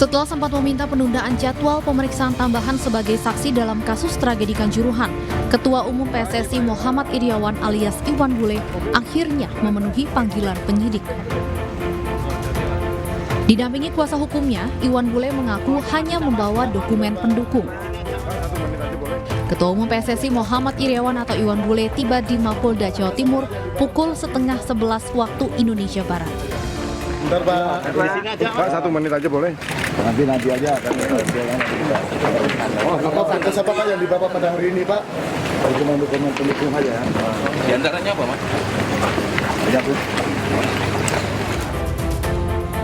Setelah sempat meminta penundaan jadwal pemeriksaan tambahan sebagai saksi dalam kasus tragedi Kanjuruhan, Ketua Umum PSSI Muhammad Iryawan alias Iwan Bule akhirnya memenuhi panggilan penyidik. Didampingi kuasa hukumnya, Iwan Bule mengaku hanya membawa dokumen pendukung. Ketua Umum PSSI Muhammad Iryawan atau Iwan Bule tiba di Mapolda Jawa Timur pukul 10:30 waktu Indonesia Barat. Bentar Pak, di sini aja Pak, 1 menit aja boleh? Nanti aja kan. Bapak fokus apa Pak yang dibawa pada hari ini Pak? Dokumen pendukung aja. Di antaranya apa Mas?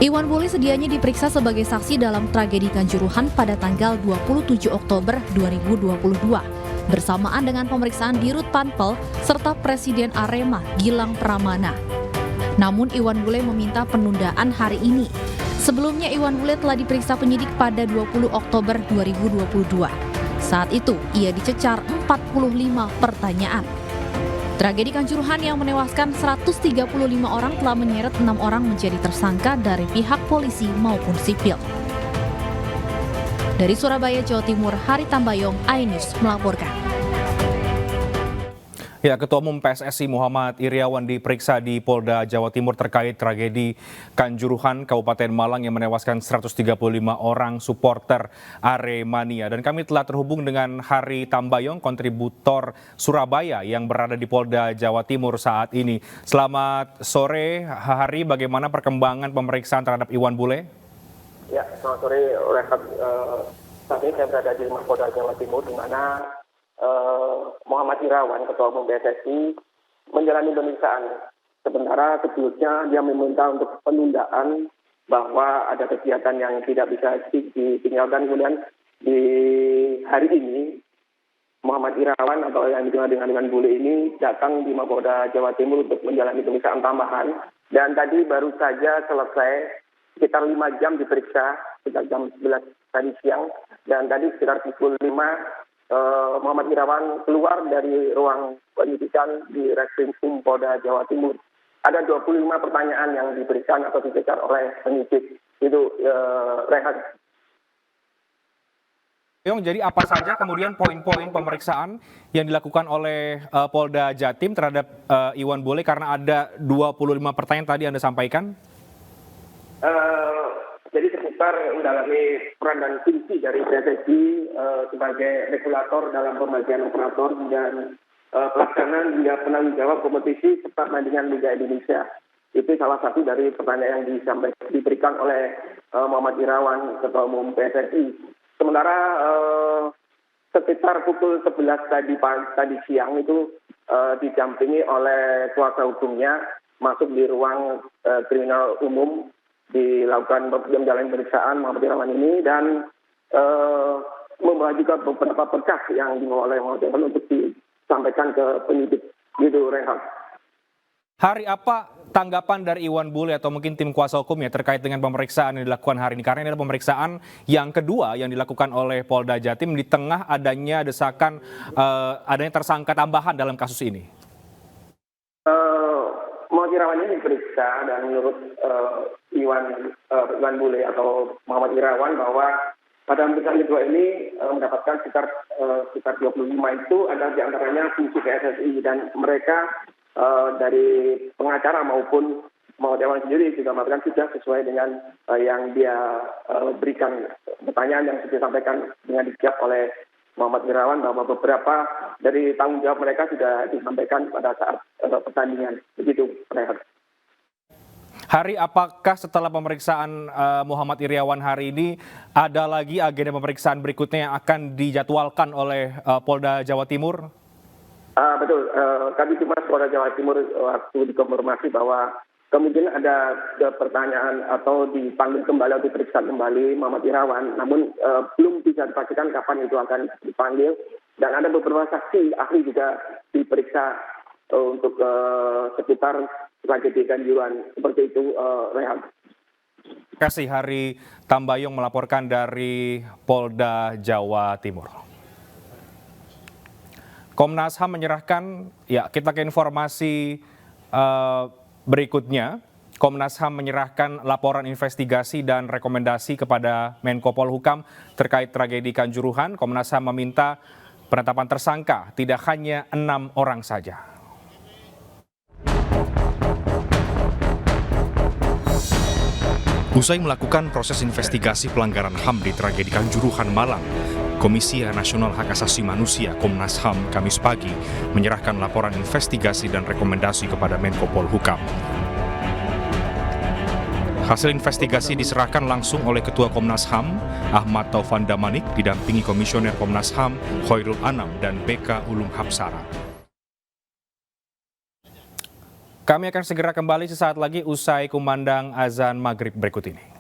Iwan Bule sedianya diperiksa sebagai saksi dalam tragedi Kanjuruhan pada tanggal 27 Oktober 2022 bersamaan dengan pemeriksaan Dirut Panpel serta Presiden Arema Gilang Pramana. Namun Iwan Bule meminta penundaan hari ini. Sebelumnya Iwan Bule telah diperiksa penyidik pada 20 Oktober 2022. Saat itu ia dicecar 45 pertanyaan. Tragedi Kanjuruhan yang menewaskan 135 orang telah menyeret 6 orang menjadi tersangka dari pihak polisi maupun sipil. Dari Surabaya, Jawa Timur, Hari Tambayong, iNews melaporkan. Ya, Ketua Umum PSSI Muhammad Iryawan diperiksa di Polda Jawa Timur terkait tragedi Kanjuruhan Kabupaten Malang yang menewaskan 135 orang supporter Aremania. Dan kami telah terhubung dengan Hari Tambayong, kontributor Surabaya yang berada di Polda Jawa Timur saat ini. Selamat sore, Hari. Bagaimana perkembangan pemeriksaan terhadap Iwan Bule? Ya, selamat sore, Rehat. Saat ini saya berada di Polda Jawa Timur, di mana Muhammad Iryawan, Ketua Umum PSSI, menjalani pemeriksaan. Sementara sebelumnya dia meminta untuk penundaan bahwa ada kegiatan yang tidak bisa ditinggalkan. Kemudian di hari ini Muhammad Iryawan atau yang dikenal dengan Iwan Bule ini datang di Mapolda Jawa Timur untuk menjalani pemeriksaan tambahan. Dan tadi baru saja selesai sekitar 5 jam diperiksa, sekitar jam 11 tadi siang. Dan tadi sekitar pukul 5 Muhammad Iryawan keluar dari ruang penyidikan di Reskrim Polda Jawa Timur. Ada 25 pertanyaan yang diberikan atau dicecar oleh penyidik. Itu Rehat. Jadi apa saja kemudian poin-poin pemeriksaan yang dilakukan oleh Polda Jatim terhadap Iwan Bule karena ada 25 pertanyaan tadi Anda sampaikan? Jadi seputar mendalami peran dan fungsi dari PSSI sebagai regulator dalam pembagian operator dan pelaksanaan hingga penanggung jawab kompetisi serta pertandingan Liga Indonesia. Itu salah satu dari pertanyaan yang diberikan oleh Muhammad Iryawan, Ketua Umum PSSI. Sementara sekitar pukul 11 tadi siang itu didampingi oleh kuasa hukumnya masuk di ruang kriminal umum, dilakukan menjalani pemeriksaan Muhammad Iryawan ini dan membawa juga beberapa berkas yang dibawa oleh Muhammad Iryawan untuk disampaikan ke penyidik. Gitu, Rehat. Hari, apa tanggapan dari Iwan Bule atau mungkin tim kuasa hukumnya terkait dengan pemeriksaan yang dilakukan hari ini? Karena ini adalah pemeriksaan yang kedua yang dilakukan oleh Polda Jatim di tengah adanya desakan adanya tersangka tambahan dalam kasus ini. Muhammad Iryawan ini diperiksa dan menurut Iwan Bule atau Muhammad Iryawan bahwa pada pemeriksaan kedua ini mendapatkan sekitar 25 itu adalah diantaranya fungsi PSSI dan mereka dari pengacara maupun Muhammad Iryawan sendiri juga mengatakan sudah sesuai dengan yang dia berikan. Pertanyaan yang sudah disampaikan dengan dijawab oleh Muhammad Iryawan bahwa beberapa dari tanggung jawab mereka sudah disampaikan pada saat pertandingan. Begitu, Rehat. Hari, apakah setelah pemeriksaan Muhammad Iryawan hari ini ada lagi agenda pemeriksaan berikutnya yang akan dijadwalkan oleh Polda Jawa Timur? Betul. Kami Humas Polda Jawa Timur waktu dikonfirmasi bahwa kemungkinan ada pertanyaan atau dipanggil kembali atau diperiksa kembali Muhammad Iryawan, namun belum bisa dipastikan kapan itu akan dipanggil. Dan ada beberapa saksi ahli juga diperiksa untuk seputar tragedi Kanjuruhan. Seperti itu, Rehat. Terima kasih, Hari Tambayong melaporkan dari Polda Jawa Timur. Komnas HAM menyerahkan, ya kita ke informasi berikutnya. Komnas HAM menyerahkan laporan investigasi dan rekomendasi kepada Menko Polhukam terkait tragedi Kanjuruhan. Komnas HAM meminta penetapan tersangka tidak hanya 6 orang saja. Usai melakukan proses investigasi pelanggaran HAM di tragedi Kanjuruhan Malang, Komisi Nasional Hak Asasi Manusia Komnas HAM Kamis pagi menyerahkan laporan investigasi dan rekomendasi kepada Menko Polhukam. Hasil investigasi diserahkan langsung oleh Ketua Komnas HAM, Ahmad Taufan Damanik, didampingi Komisioner Komnas HAM, Khairul Anam, dan BK Ulum Hapsara. Kami akan segera kembali sesaat lagi usai kumandang azan maghrib berikut ini.